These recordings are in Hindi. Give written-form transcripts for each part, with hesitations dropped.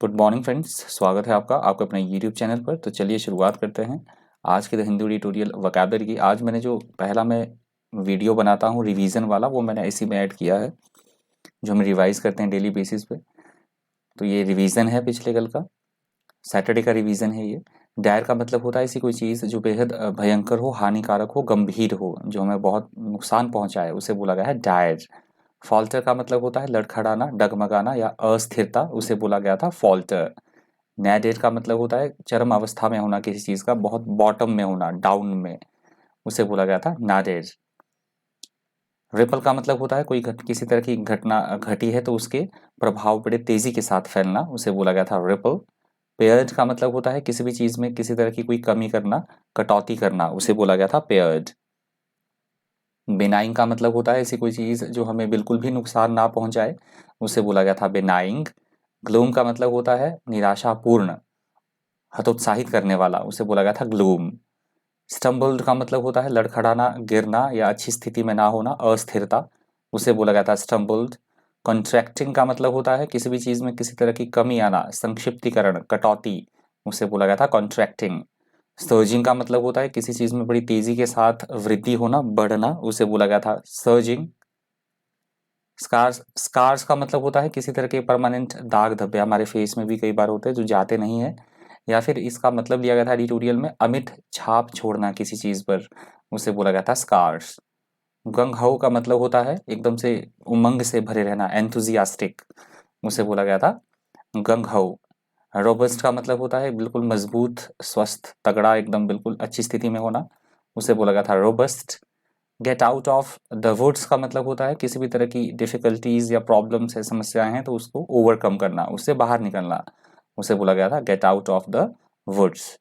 गुड मॉर्निंग फ्रेंड्स, स्वागत है आपका अपने यूट्यूब चैनल पर। तो चलिए शुरुआत करते हैं आज के द हिंदू ट्यूटोरियल वोकैबुलरी की। आज मैंने जो पहला मैं वीडियो बनाता हूँ रिवीजन वाला, वो मैंने इसी में ऐड किया है, जो हम रिवाइज करते हैं डेली बेसिस पे। तो ये रिवीजन है पिछले कल का, सैटरडे का रिवीजन है ये। डायर का मतलब होता है ऐसी कोई चीज़ जो बेहद भयंकर हो, हानिकारक हो, गंभीर हो, जो हमें बहुत नुकसान पहुंचाए, उसे बोला गया है डायर। फॉल्टर का मतलब होता है लड़खड़ाना, डगमगाना या अस्थिरता, उसे बोला गया था फॉल्टर। नैडेर का मतलब होता है चरम अवस्था में होना किसी चीज का, बहुत बॉटम में होना, डाउन में, उसे बोला गया था नाडेर। रिपल का मतलब होता है कोई किसी तरह की घटना घटी है तो उसके प्रभाव बड़े तेजी के साथ फैलना, उसे बोला गया था रिपल। पेयर्ड का मतलब होता है किसी भी चीज में किसी तरह की कोई कमी करना, कटौती करना, उसे बोला गया था पेयर्ड। बेनाइंग का मतलब होता है ऐसी कोई चीज जो हमें बिल्कुल भी नुकसान ना पहुंचाए, उसे बोला गया था बेनाइंग। ग्लूम का मतलब होता है निराशापूर्ण, हतोत्साहित करने वाला, उसे बोला गया था ग्लूम। स्टम्बल्ड का मतलब होता है लड़खड़ाना, गिरना या अच्छी स्थिति में ना होना, अस्थिरता, उसे बोला गया था स्टम्बल्ड। कॉन्ट्रैक्टिंग का मतलब होता है किसी भी चीज में किसी तरह की कमी आना, संक्षिप्तीकरण, कटौती, उसे बोला गया था कॉन्ट्रैक्टिंग। सर्जिंग का मतलब होता है किसी चीज में बड़ी तेजी के साथ वृद्धि होना, बढ़ना, उसे बोला गया था सर्जिंग। स्कार्स स्कार्स का मतलब होता है किसी तरह के परमानेंट दाग धब्बे, हमारे फेस में भी कई बार होते हैं जो जाते नहीं है, या फिर इसका मतलब लिया गया था एडिटोरियल में अमिट छाप छोड़ना किसी चीज पर, उसे बोला गया था स्कार्स। गंग हो का मतलब होता है एकदम से उमंग से भरे रहना, एंथुजियास्टिक, उसे बोला गया था गंग हो। रोबस्ट का मतलब होता है बिल्कुल मजबूत, स्वस्थ, तगड़ा, एकदम बिल्कुल अच्छी स्थिति में होना, उसे बोला गया था robust. Get out of the woods का मतलब होता है किसी भी तरह की डिफिकल्टीज या प्रॉब्लम्स है, समस्याएं हैं तो उसको ओवरकम करना, उससे बाहर निकलना, उसे बोला गया था get out of the woods.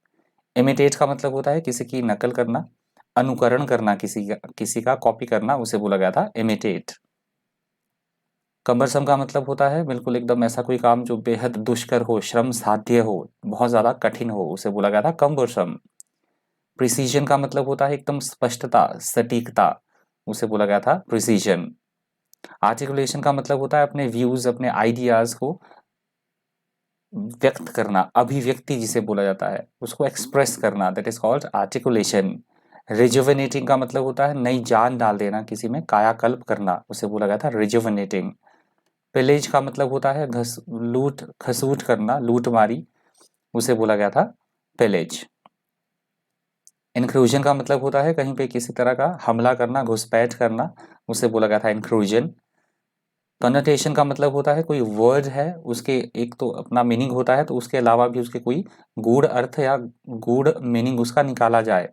Imitate का मतलब होता है किसी की नकल करना, अनुकरण करना, किसी का कॉपी करना, उसे बोला गया था इमिटेट। कम्बरसम का मतलब होता है बिल्कुल एकदम ऐसा कोई काम जो बेहद दुष्कर हो, श्रम साध्य हो, बहुत ज्यादा कठिन हो, उसे बोला गया था कम्बरसम। प्रिसीजन का मतलब होता है एकदम स्पष्टता, सटीकता, उसे बोला गया था प्रिसीजन। आर्टिकुलेशन का मतलब होता है अपने व्यूज, अपने आइडियाज को व्यक्त करना, अभिव्यक्ति जिसे बोला जाता है, उसको एक्सप्रेस करना, that is called articulation. Rejuvenating का मतलब होता है नई जान डाल देना किसी में, कायाकल्प करना, उसे बोला गया था रिजुविनेटिंग। पिलेज का मतलब होता है लूट खसूट करना, लूटमारी, उसे बोला गया था पिलेज। इंक्लूजन का मतलब होता है कहीं पे किसी तरह का हमला करना, घुसपैठ करना, उसे बोला गया था इंक्लूजन। कनोटेशन का मतलब होता है कोई वर्ड है, उसके एक तो अपना मीनिंग होता है, तो उसके अलावा भी उसके कोई गूढ़ अर्थ या गूढ़ मीनिंग उसका निकाला जाए,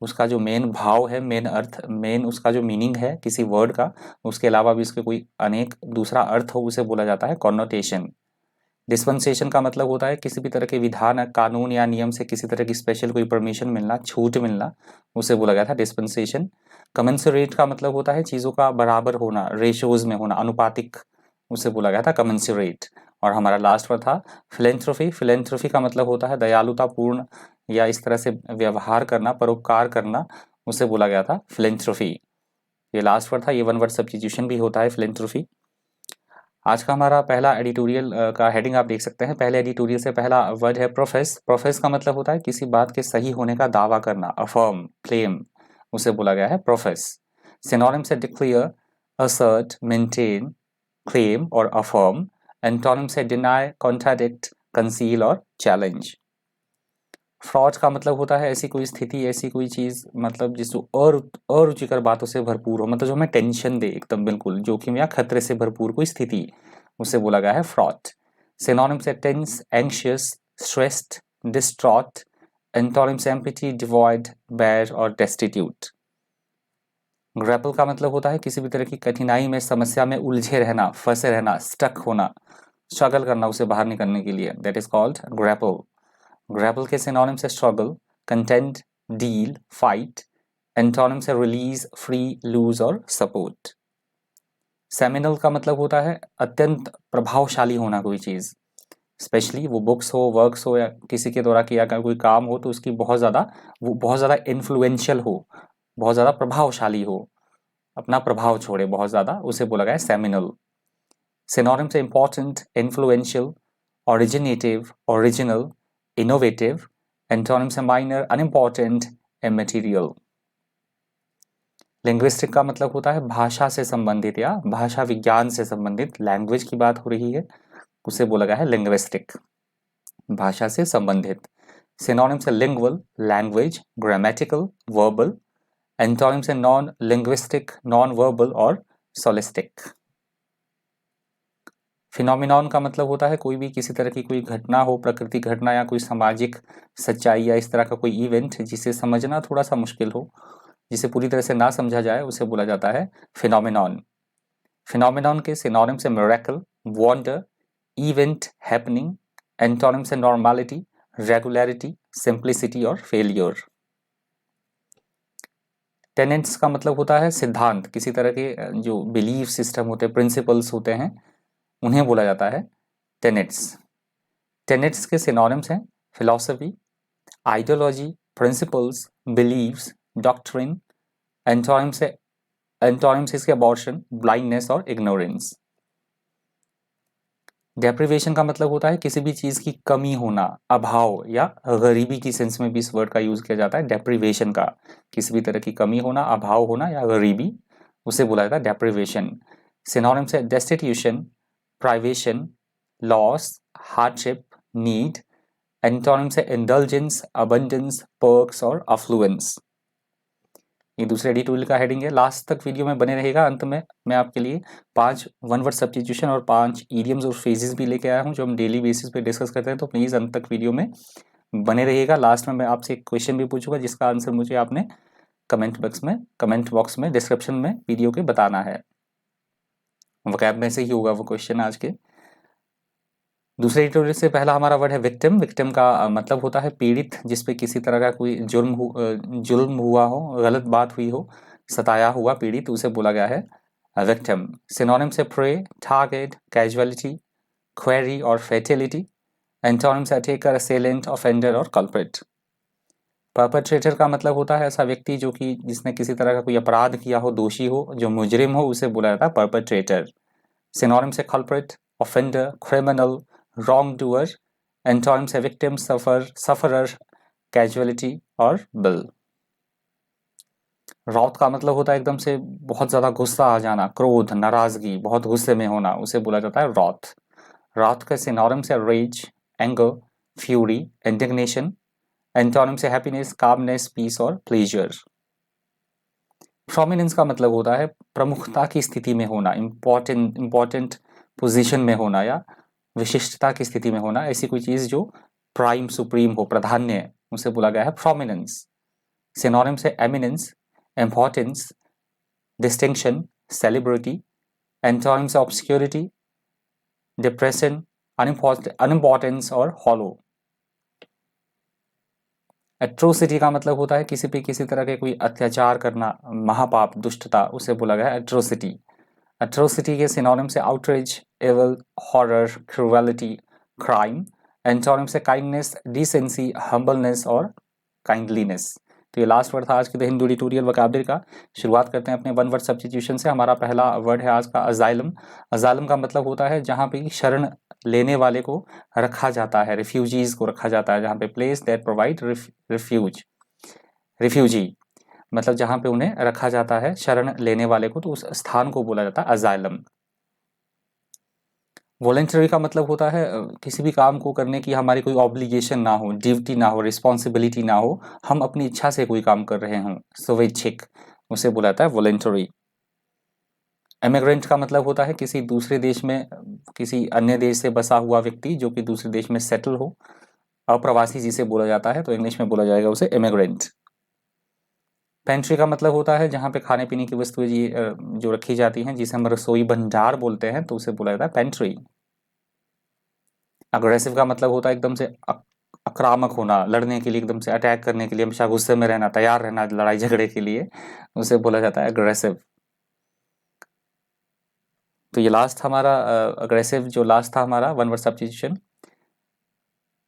उसका जो मेन भाव है, मेन अर्थ, मेन उसका जो मीनिंग है किसी वर्ड का, उसके अलावा भी उसके कोई अनेक दूसरा अर्थ हो, उसे बोला जाता है कॉनोटेशन। डिस्पेंसेशन का मतलब होता है किसी भी तरह के विधान, कानून या नियम से किसी तरह की स्पेशल कोई परमिशन मिलना, छूट मिलना, उसे बोला गया था डिस्पेंसेशन। कमेंसुरेट का मतलब होता है चीज़ों का बराबर होना, रेशोज में होना, अनुपातिक, उसे बोला गया था कमेंसुरेट। और हमारा लास्ट वर्ड था फिलेंथ्रोफी। फिलेंथ्रोफी का मतलब होता है दयालुतापूर्ण या इस तरह से व्यवहार करना, परोपकार करना, उसे बोला गया था फिलेंथ्रोफी। ये लास्ट वर्ड था, ये वन वर्ड सब्स्टिट्यूशन भी होता है फिलेंथ्रोफी। आज का हमारा पहला एडिटोरियल का हेडिंग आप देख सकते हैं। पहले एडिटोरियल से पहला वर्ड है प्रोफेस। प्रोफेस का मतलब होता है किसी बात के सही होने का दावा करना, अफर्म, क्लेम, उसे बोला गया है प्रोफेस। सिनोनिम से डिक्लेयर, असर्ट, मेंटेन, क्लेम और अफर्म। एंटोनिम से डिनाई, कॉन्ट्राडिक्ट, कंसील और चैलेंज। फ्रॉड का मतलब होता है ऐसी कोई स्थिति, ऐसी कोई चीज, मतलब जिस अरुचिकर बातों से भरपूर हो, मतलब जो हमें टेंशन दे, एकदम बिल्कुल जोखिम या खतरे से भरपूर कोई स्थिति, उसे बोला गया है फ्रॉड। सिनोनिम से tense, anxious, stressed, distraught. Antonym से एम्प्टी, डिवॉइड, बैड और डेस्टिट्यूट। ग्रैपल का मतलब होता है किसी भी तरह की कठिनाई में, समस्या में उलझे रहना, फंसे रहना, स्टक होना, स्ट्रगल करना उसे बाहर निकलने के लिए, that is called grapple. Grapple के सिनोनिम से struggle, content, deal, fight. Antonym से रिलीज, फ्री, लूज और सपोर्ट। सेमिनल का मतलब होता है अत्यंत प्रभावशाली होना कोई चीज, स्पेशली वो बुक्स हो, वर्क्स हो या किसी के द्वारा किया गया कोई काम हो, तो उसकी वो बहुत ज्यादा इन्फ्लुएंशियल हो, बहुत ज्यादा प्रभावशाली हो, अपना प्रभाव छोड़े बहुत ज्यादा, उसे बोला गया है सेमिनल। सिनोनिम से important, influential originative, original, innovative. Antonyms है माइनर, अनइम्पॉर्टेंट, इमैटेरियल। लिंग्विस्टिक का मतलब होता है भाषा से संबंधित या भाषा विज्ञान से संबंधित, लैंग्वेज की बात हो रही है, उसे बोला गया है लिंग्विस्टिक, भाषा से संबंधित। सिनोनिम्स है lingual, language, grammatical, verbal. Antonyms है नॉन लिंग्विस्टिक, नॉन वर्बल और सोलिस्टिक। फिनोमिनॉन का मतलब होता है कोई भी किसी तरह की कोई घटना हो, प्रकृति घटना या कोई सामाजिक सच्चाई या इस तरह का कोई इवेंट जिसे समझना थोड़ा सा मुश्किल हो, जिसे पूरी तरह से ना समझा जाए, उसे बोला जाता है फिनोमिनॉन। फिनोमिनॉन के सिनोनिम्स है miracle, wonder, event, happening. Antonyms है नॉर्मलिटी, रेगुलरिटी, सिंप्लिसिटी और फेलियर। टेनेंट्स का मतलब होता है सिद्धांत, किसी तरह के जो बिलीफ सिस्टम होते हैं, प्रिंसिपल्स होते हैं, उन्हें बोला जाता है टेनेट्स। टेनेट्स के सिनोनिम्स हैं philosophy, ideology, principles, beliefs, doctrine. Antonyms इसके अबॉर्शन, ब्लाइंडनेस और इग्नोरेंस। डेप्रिवेशन का मतलब होता है किसी भी चीज की कमी होना, अभाव या गरीबी की सेंस में भी इस वर्ड का यूज किया जाता है। डेप्रिवेशन का किसी भी तरह की कमी होना, अभाव होना या गरीबी, उसे बोला जाता है डेप्रिवेशन। सिनोनिम्स है destitution, privation, loss, hardship, need. Antonyms है इंडल्जेंस, अबंडेंस, पर्क्स और अफ्लुएंस। ये दूसरे एडिटोरियल का हेडिंग है। लास्ट तक वीडियो में बने रहेगा। अंत में मैं आपके लिए 5 वन वर्ड सब्स्टिट्यूशन और 5 इडियम्स और फ्रेजेस भी लेके आया हूँ जो हम डेली बेसिस पे डिस्कस करते हैं, तो प्लीज़ अंत तक वीडियो में बने रहिएगा। लास्ट में मैं आपसे एक क्वेश्चन भी पूछूंगा जिसका आंसर मुझे आपने कमेंट बॉक्स में डिस्क्रिप्शन में वीडियो के बताना है। वोकैब में से ही होगा वो क्वेश्चन आज के। दूसरे एडिटोरियल से पहला हमारा वर्ड है विक्टिम। विक्टिम का मतलब होता है पीड़ित, जिसपे किसी तरह का कोई जुल्म हुआ हो, गलत बात हुई हो, सताया हुआ पीड़ित, उसे बोला गया है विक्टिम। सिनोनिम से प्रे, टारगेट, कैजुअलिटी, क्वेरी और फेटिलिटी। एंटोनिम से अटैकर, असेलेंट, ऑफेंडर और कल्प्रिट। परपेट्रेटर का मतलब होता है ऐसा व्यक्ति जो कि जिसने किसी तरह का कोई अपराध किया हो, दोषी हो, जो मुजरिम हो, उसे बोला जाता है परपेट्रेटर। सिनोनिम से culprit, offender, criminal, wrong doer. Antonyms है विक्टिम, सफरर, कैजुअलिटी और बिल। रॉथ का मतलब होता है एकदम से बहुत ज़्यादा गुस्सा आ जाना, क्रोध, नाराजगी, बहुत गुस्से में होना, उसे बोला जाता है रॉथ। रॉथ के सिनोनिम्स है rage, anger, fury, indignation. Antonyms है हैप्पीनेस, कामनेस, पीस और प्लेजर। प्रोमिनेंस का मतलब होता है प्रमुखता की स्थिति में होना, इंपॉर्टेंट पोजीशन में होना या विशिष्टता की स्थिति में होना, ऐसी कोई चीज जो प्राइम सुप्रीम हो, प्राधान्य, उसे बोला गया है प्रोमिनेंस। सिनोनिम्स है eminence, importance, distinction, celebrity. Antonyms obscurity, depression, unimportance और हॉलो। एट्रोसिटी का मतलब होता है किसी पे किसी तरह के कोई अत्याचार करना, महापाप, दुष्टता, उसे बोला गया है एट्रोसिटी। एट्रोसिटी के सिनोनिम्स है outrage, evil, horror, cruelty, crime. Antonyms है काइंडनेस, डिसेंसी, हम्बलनेस और काइंडलीनेस। तो ये लास्ट वर्ड था आज के द हिंदू एडिटोरियल वोकैबुलरी का। शुरुआत करते हैं अपने वन वर्ड सब्स्टिट्यूशन से। हमारा पहला वर्ड है आज का अजाइलम। अजाइलम का मतलब होता है जहाँ पे शरण लेने वाले को रखा जाता है, रिफ्यूजीज को रखा जाता है, जहाँ पे प्लेस दैट प्रोवाइड रिफ्यूजी, मतलब जहाँ पे उन्हें रखा जाता है शरण लेने वाले को, तो उस स्थान को बोला जाता है अजाइलम। वॉलेंटरी का मतलब होता है किसी भी काम को करने की हमारी कोई ऑब्लिगेशन ना हो, ड्यूटी ना हो, रिस्पॉन्सिबिलिटी ना हो, हम अपनी इच्छा से कोई काम कर रहे हों, स्वैच्छिक, उसे बोला जाता है वॉलेंटरी। इमिग्रेंट का मतलब होता है किसी दूसरे देश में, किसी अन्य देश से बसा हुआ व्यक्ति जो कि दूसरे देश में सेटल हो, अप्रवासी जिसे बोला जाता है, तो इंग्लिश में बोला जाएगा उसे इमिग्रेंट। पेंट्री का मतलब होता है जहाँ पे खाने पीने की वस्तुएं जो रखी जाती हैं, जिसे हम रसोई भंडार बोलते हैं, तो उसे बोला जाता है पेंट्री। अग्रेसिव का मतलब होता है एकदम से आक्रामक होना, लड़ने के लिए, एकदम से अटैक करने के लिए, हमेशा गुस्से में रहना, तैयार रहना लड़ाई झगड़े के लिए, उसे बोला जाता है अग्रेसिव। तो ये लास्ट हमारा अग्रेसिव जो लास्ट था हमारा one word substitution.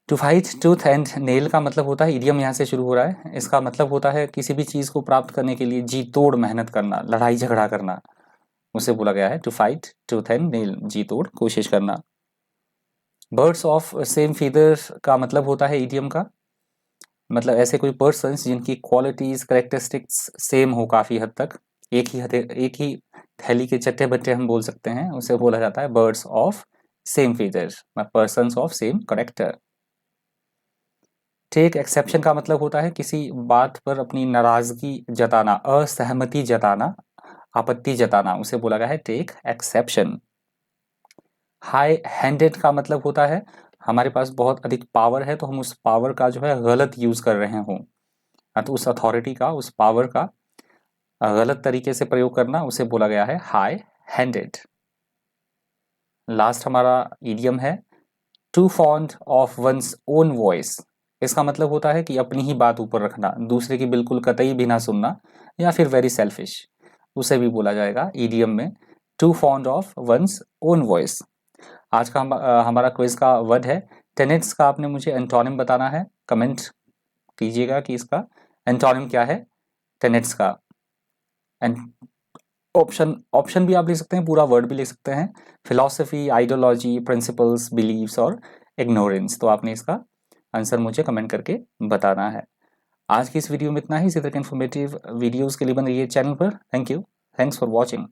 To fight tooth and nail का मतलब होता है, इडियम यहाँ से शुरू हो रहा है, इसका मतलब होता है किसी भी चीज को प्राप्त करने के लिए जी तोड़ मेहनत करना, लड़ाई झगड़ा करना, उसे बोला गया है to fight tooth and nail, जी तोड़ कोशिश करना। बर्ड्स ऑफ सेम फीदर का मतलब होता है ईडियम का, मतलब ऐसे कोई पर्सन्स जिनकी क्वालिटीज करेक्टरिस्टिक्स सेम हो काफ़ी हद तक, एक ही थैली के चट्टे बट्टे हम बोल सकते हैं, उसे बोला जाता है birds of same feather, persons of same character. Take exception का मतलब होता है किसी बात पर अपनी नाराजगी जताना, असहमति जताना, आपत्ति जताना, उसे बोला गया है टेक एक्सेप्शन। हाई हैंडेड का मतलब होता है हमारे पास बहुत अधिक पावर है तो हम उस पावर का जो है गलत यूज कर रहे हों, तो उस अथॉरिटी का, उस पावर का गलत तरीके से प्रयोग करना, उसे बोला गया है हाई हैंडेड। लास्ट हमारा इडियम है too fond of one's own voice. इसका मतलब होता है कि अपनी ही बात ऊपर रखना, दूसरे की बिल्कुल कतई भी ना सुनना, या फिर वेरी सेल्फिश, उसे भी बोला जाएगा इडियम में too fond of one's own voice. आज का हमारा क्विज का वर्ड है टेनेट्स का आपने मुझे एंटोनिम बताना है, कमेंट कीजिएगा कि इसका एंटोनिम क्या है टेनेट्स का। एंड ऑप्शन भी आप लिख सकते हैं, पूरा वर्ड भी लिख सकते हैं, फिलॉसफी, आइडियोलॉजी, प्रिंसिपल्स, बिलीव्स और इग्नोरेंस। तो आपने इसका आंसर मुझे कमेंट करके बताना है। आज की इस वीडियो में इतना ही। इसी तरह के इन्फॉर्मेटिव वीडियोस के लिए बन रही है चैनल पर। Thank you, thanks for watching.